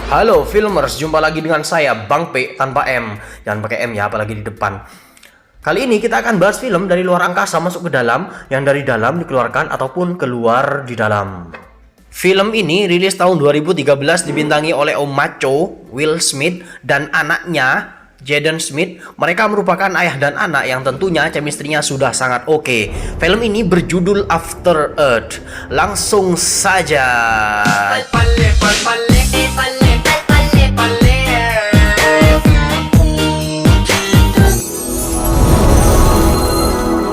Halo Filmers, jumpa lagi dengan saya Bang P tanpa M. Jangan pakai M ya, apalagi di depan. Kali ini kita akan bahas film dari luar angkasa masuk ke dalam, yang dari dalam dikeluarkan ataupun keluar di dalam. Film ini rilis tahun 2013, dibintangi oleh Om Macho, Will Smith, dan anaknya Jaden Smith. Mereka merupakan ayah dan anak yang tentunya chemistry-nya sudah sangat oke. Film ini berjudul After Earth. Langsung saja.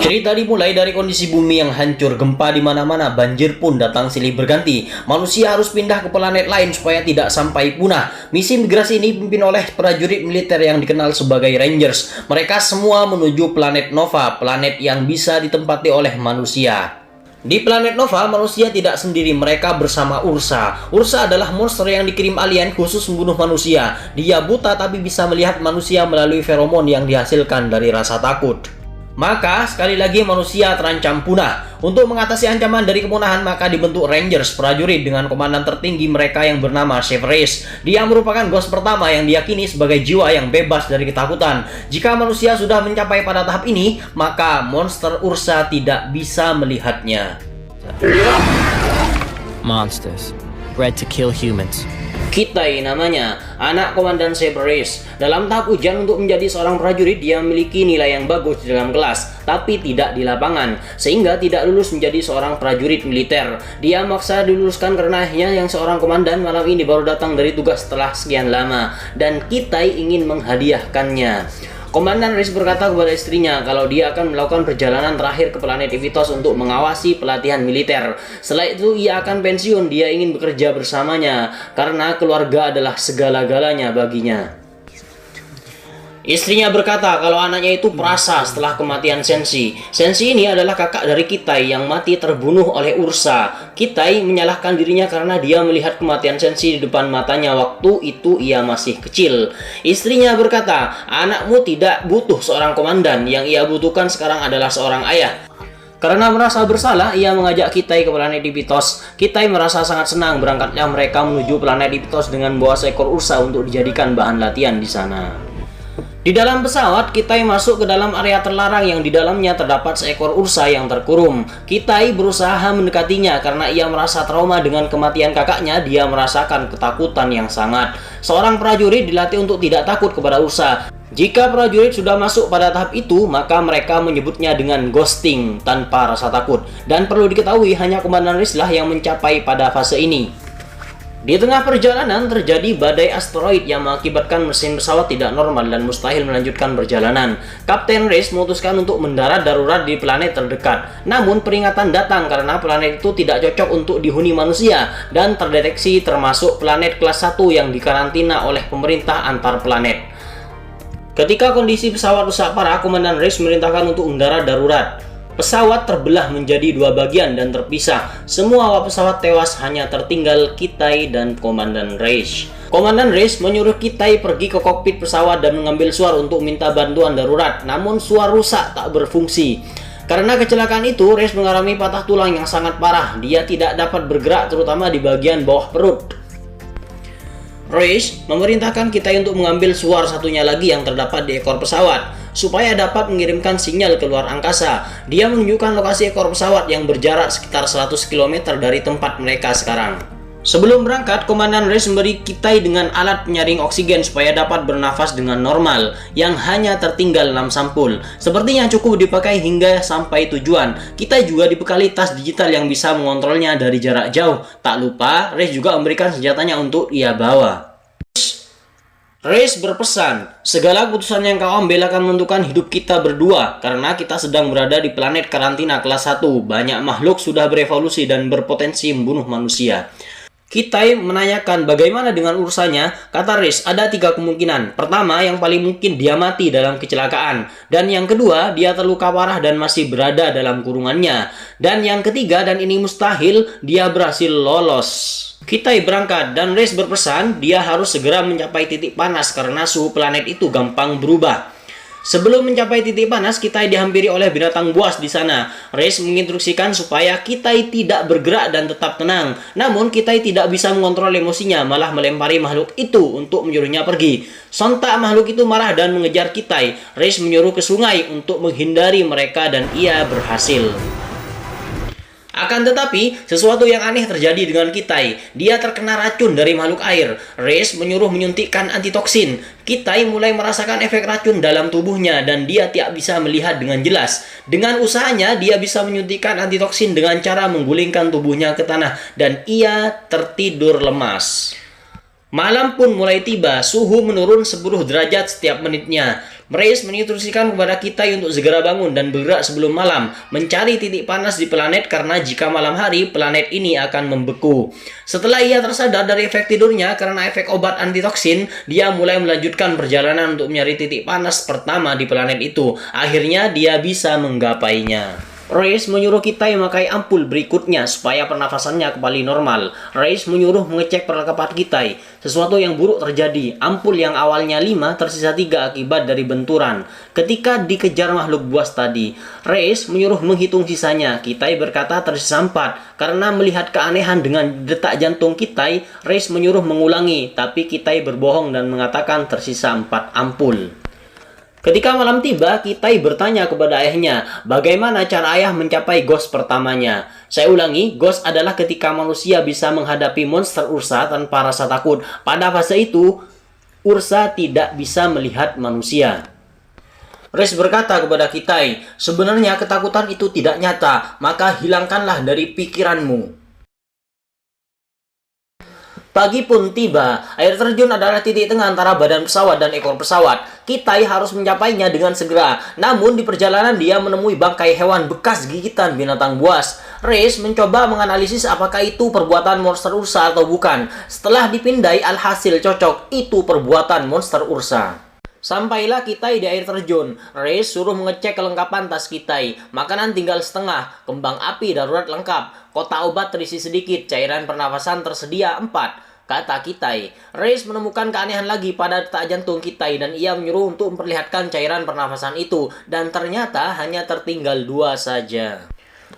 Cerita dimulai dari kondisi bumi yang hancur, gempa di mana-mana, banjir pun datang silih berganti. Manusia harus pindah ke planet lain supaya tidak sampai punah. Misi migrasi ini dipimpin oleh prajurit militer yang dikenal sebagai Rangers. Mereka semua menuju planet Nova, planet yang bisa ditempati oleh manusia. Di planet Nova, manusia tidak sendiri, mereka bersama Ursa. Ursa adalah monster yang dikirim alien khusus membunuh manusia. Dia buta tapi bisa melihat manusia melalui feromon yang dihasilkan dari rasa takut. Maka, sekali lagi manusia terancam punah. Untuk mengatasi ancaman dari kepunahan, maka dibentuk Rangers, prajurit dengan komandan tertinggi mereka yang bernama Severus. Dia merupakan ghost pertama yang diyakini sebagai jiwa yang bebas dari ketakutan. Jika manusia sudah mencapai pada tahap ini, maka monster Ursa tidak bisa melihatnya. Monsters, bred to kill humans. Kitai namanya, anak komandan Severus. Dalam tahap ujian untuk menjadi seorang prajurit, dia memiliki nilai yang bagus di dalam kelas, tapi tidak di lapangan, sehingga tidak lulus menjadi seorang prajurit militer. Dia maksa diluluskan karena ayahnya yang seorang komandan malam ini baru datang dari tugas setelah sekian lama, dan Kitai ingin menghadiahkannya. Komandan Reis berkata kepada istrinya kalau dia akan melakukan perjalanan terakhir ke planet Ivitos untuk mengawasi pelatihan militer. Setelah itu ia akan pensiun, dia ingin bekerja bersamanya karena keluarga adalah segala-galanya baginya. Istrinya berkata kalau anaknya itu perasa setelah kematian Senshi. Senshi ini adalah kakak dari Kitai yang mati terbunuh oleh Ursa. Kitai menyalahkan dirinya karena dia melihat kematian Senshi di depan matanya waktu itu ia masih kecil. Istrinya berkata, anakmu tidak butuh seorang komandan, yang ia butuhkan sekarang adalah seorang ayah. Karena merasa bersalah, ia mengajak Kitai ke planet Ivitos. Kitai merasa sangat senang berangkatnya mereka menuju planet Ivitos dengan membawa seekor Ursa untuk dijadikan bahan latihan di sana. Di dalam pesawat, Kitai masuk ke dalam area terlarang yang di dalamnya terdapat seekor Ursa yang terkurung. Kitai berusaha mendekatinya karena ia merasa trauma dengan kematian kakaknya. Dia merasakan ketakutan yang sangat. Seorang prajurit dilatih untuk tidak takut kepada Ursa. Jika prajurit sudah masuk pada tahap itu, maka mereka menyebutnya dengan ghosting, tanpa rasa takut. Dan perlu diketahui, hanya Komandan Reis lah yang mencapai pada fase ini. Di tengah perjalanan terjadi badai asteroid yang mengakibatkan mesin pesawat tidak normal dan mustahil melanjutkan perjalanan. Kapten Reis memutuskan untuk mendarat darurat di planet terdekat. Namun peringatan datang karena planet itu tidak cocok untuk dihuni manusia dan terdeteksi termasuk planet kelas 1 yang dikarantina oleh pemerintah antar planet. Ketika kondisi pesawat rusak parah, Komandan Reis memerintahkan untuk mendarat darurat. Pesawat terbelah menjadi dua bagian dan terpisah. Semua awak pesawat tewas, hanya tertinggal Kitai dan Komandan Reis. Komandan Reis menyuruh Kitai pergi ke kokpit pesawat dan mengambil suar untuk minta bantuan darurat. Namun suar rusak tak berfungsi. Karena kecelakaan itu, Reis mengalami patah tulang yang sangat parah. Dia tidak dapat bergerak terutama di bagian bawah perut. Reis memerintahkan Kitai untuk mengambil suar satunya lagi yang terdapat di ekor pesawat supaya dapat mengirimkan sinyal ke luar angkasa. Dia menunjukkan lokasi ekor pesawat yang berjarak sekitar 100 km dari tempat mereka sekarang. Sebelum berangkat, Komandan Reis memberi Kitai dengan alat penyaring oksigen supaya dapat bernafas dengan normal, yang hanya tertinggal 6 sampul. Sepertinya cukup dipakai hingga sampai tujuan. Kitai juga dibekali tas digital yang bisa mengontrolnya dari jarak jauh. Tak lupa, Reis juga memberikan senjatanya untuk ia bawa. Reis berpesan, segala keputusan yang kau ambil akan menentukan hidup kita berdua, karena kita sedang berada di planet karantina kelas 1. Banyak makhluk sudah berevolusi dan berpotensi membunuh manusia. Kitai menanyakan bagaimana dengan urusannya. Kata Reis, ada 3 kemungkinan. Pertama, yang paling mungkin dia mati dalam kecelakaan. Dan yang kedua, dia terluka parah dan masih berada dalam kurungannya. Dan yang ketiga, dan ini mustahil, dia berhasil lolos. Kitai berangkat dan Reis berpesan dia harus segera mencapai titik panas karena suhu planet itu gampang berubah. Sebelum mencapai titik panas, Kitai dihampiri oleh binatang buas di sana. Reis menginstruksikan supaya Kitai tidak bergerak dan tetap tenang. Namun Kitai tidak bisa mengontrol emosinya, malah melempari makhluk itu untuk menyuruhnya pergi. Sontak makhluk itu marah dan mengejar Kitai. Reis menyuruh ke sungai untuk menghindari mereka dan ia berhasil. Akan tetapi, sesuatu yang aneh terjadi dengan Kitai. Dia terkena racun dari makhluk air. Reis menyuruh menyuntikkan antitoksin. Kitai mulai merasakan efek racun dalam tubuhnya dan dia tidak bisa melihat dengan jelas. Dengan usahanya, dia bisa menyuntikkan antitoksin dengan cara menggulingkan tubuhnya ke tanah dan ia tertidur lemas. Malam pun mulai tiba, suhu menurun 10 derajat setiap menitnya. Reis menginstruksikan kepada Kitai untuk segera bangun dan bergerak sebelum malam, mencari titik panas di planet karena jika malam hari, planet ini akan membeku. Setelah ia tersadar dari efek tidurnya karena efek obat antitoksin, dia mulai melanjutkan perjalanan untuk mencari titik panas pertama di planet itu. Akhirnya dia bisa menggapainya. Reis menyuruh Kitai memakai ampul berikutnya supaya pernafasannya kembali normal. Reis menyuruh mengecek perlengkapan Kitai. Sesuatu yang buruk terjadi. Ampul yang awalnya 5 tersisa 3 akibat dari benturan. Ketika dikejar makhluk buas tadi, Reis menyuruh menghitung sisanya. Kitai berkata tersisa 4. Karena melihat keanehan dengan detak jantung Kitai, Reis menyuruh mengulangi. Tapi Kitai berbohong dan mengatakan tersisa 4 ampul. Ketika malam tiba, Kitai bertanya kepada ayahnya, bagaimana cara ayah mencapai ghost pertamanya? Saya ulangi, ghost adalah ketika manusia bisa menghadapi monster Ursa tanpa rasa takut. Pada fase itu, Ursa tidak bisa melihat manusia. Reis berkata kepada Kitai, sebenarnya ketakutan itu tidak nyata, maka hilangkanlah dari pikiranmu. Pagi pun tiba. Air terjun adalah titik tengah antara badan pesawat dan ekor pesawat. Kitai harus mencapainya dengan segera. Namun di perjalanan dia menemui bangkai hewan bekas gigitan binatang buas. Reis mencoba menganalisis apakah itu perbuatan monster Ursa atau bukan. Setelah dipindai, alhasil cocok. Itu perbuatan monster Ursa. Sampailah Kitai di air terjun. Reis suruh mengecek kelengkapan tas Kitai. Makanan tinggal setengah, kembang api darurat lengkap, kotak obat terisi sedikit, cairan pernafasan tersedia 4, kata Kitai. Reis menemukan keanehan lagi pada detak jantung Kitai dan ia menyuruh untuk memperlihatkan cairan pernafasan itu. Dan ternyata hanya tertinggal 2 saja.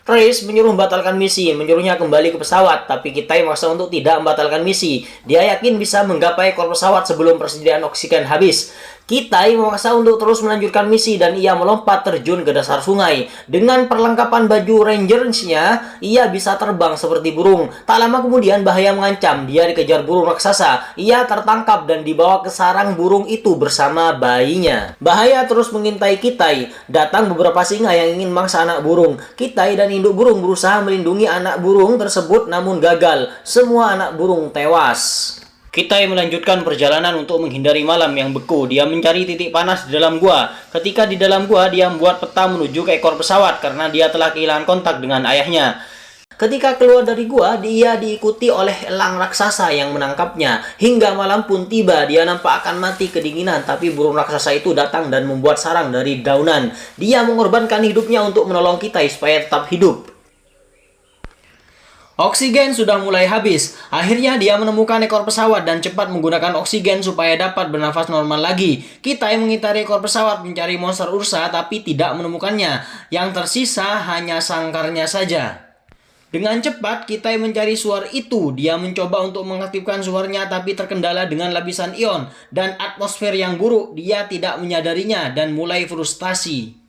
Reis menyuruh membatalkan misi, menyuruhnya kembali ke pesawat, tapi Kitai memaksa untuk tidak membatalkan misi. Dia yakin bisa menggapai ekor pesawat sebelum persediaan oksigen habis. Kitai memaksa untuk terus melanjutkan misi dan ia melompat terjun ke dasar sungai. Dengan perlengkapan baju rangersnya, ia bisa terbang seperti burung. Tak lama kemudian bahaya mengancam, dia dikejar burung raksasa. Ia tertangkap dan dibawa ke sarang burung itu bersama bayinya. Bahaya terus mengintai Kitai. Datang beberapa singa yang ingin mangsa anak burung. Kitai dan induk burung berusaha melindungi anak burung tersebut namun gagal. Semua anak burung tewas. Kitai melanjutkan perjalanan untuk menghindari malam yang beku. Dia mencari titik panas di dalam gua. Ketika di dalam gua, dia membuat peta menuju ke ekor pesawat karena dia telah kehilangan kontak dengan ayahnya. Ketika keluar dari gua, dia diikuti oleh elang raksasa yang menangkapnya. Hingga malam pun tiba, dia nampak akan mati kedinginan, tapi burung raksasa itu datang dan membuat sarang dari daunan. Dia mengorbankan hidupnya untuk menolong Kitai supaya tetap hidup. Oksigen sudah mulai habis. Akhirnya dia menemukan ekor pesawat dan cepat menggunakan oksigen supaya dapat bernafas normal lagi. Kitai mengitari ekor pesawat mencari monster Ursa tapi tidak menemukannya. Yang tersisa hanya sangkarnya saja. Dengan cepat Kitai mencari suar itu. Dia mencoba untuk mengaktifkan suarnya tapi terkendala dengan lapisan ion dan atmosfer yang buruk. Dia tidak menyadarinya dan mulai frustasi.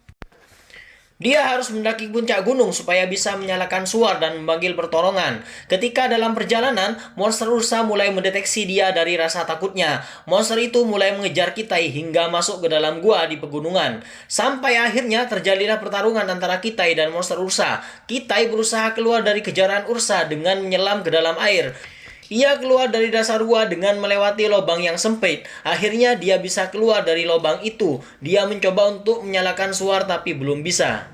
Dia harus mendaki puncak gunung supaya bisa menyalakan suar dan memanggil pertolongan. Ketika dalam perjalanan, monster Ursa mulai mendeteksi dia dari rasa takutnya. Monster itu mulai mengejar Kitai hingga masuk ke dalam gua di pegunungan. Sampai akhirnya terjadilah pertarungan antara Kitai dan monster Ursa. Kitai berusaha keluar dari kejaran Ursa dengan menyelam ke dalam air. Ia keluar dari dasar gua dengan melewati lubang yang sempit. Akhirnya dia bisa keluar dari lubang itu. Dia mencoba untuk menyalakan suar tapi belum bisa.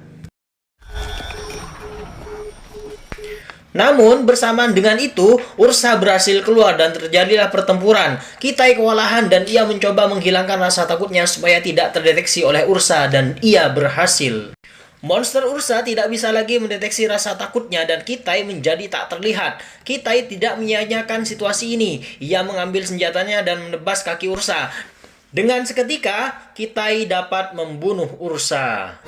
Namun bersamaan dengan itu, Ursa berhasil keluar dan terjadilah pertempuran. Kitai kewalahan dan ia mencoba menghilangkan rasa takutnya supaya tidak terdeteksi oleh Ursa dan ia berhasil. Monster Ursa tidak bisa lagi mendeteksi rasa takutnya dan Kitai menjadi tak terlihat. Kitai tidak menyia-nyiakan situasi ini. Ia mengambil senjatanya dan menebas kaki Ursa. Dengan seketika, Kitai dapat membunuh Ursa.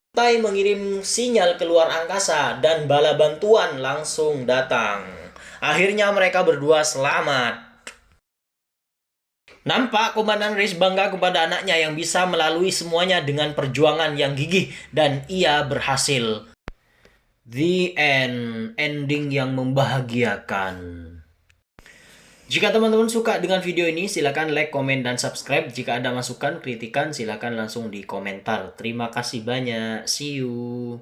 Kitai mengirim sinyal keluar angkasa dan bala bantuan langsung datang. Akhirnya mereka berdua selamat. Nampak Komandan Reis bangga kepada anaknya yang bisa melalui semuanya dengan perjuangan yang gigih dan ia berhasil. The end. Ending yang membahagiakan. Jika teman-teman suka dengan video ini, silakan like, komen, dan subscribe. Jika ada masukan, kritikan, silakan langsung di komentar. Terima kasih banyak. See you.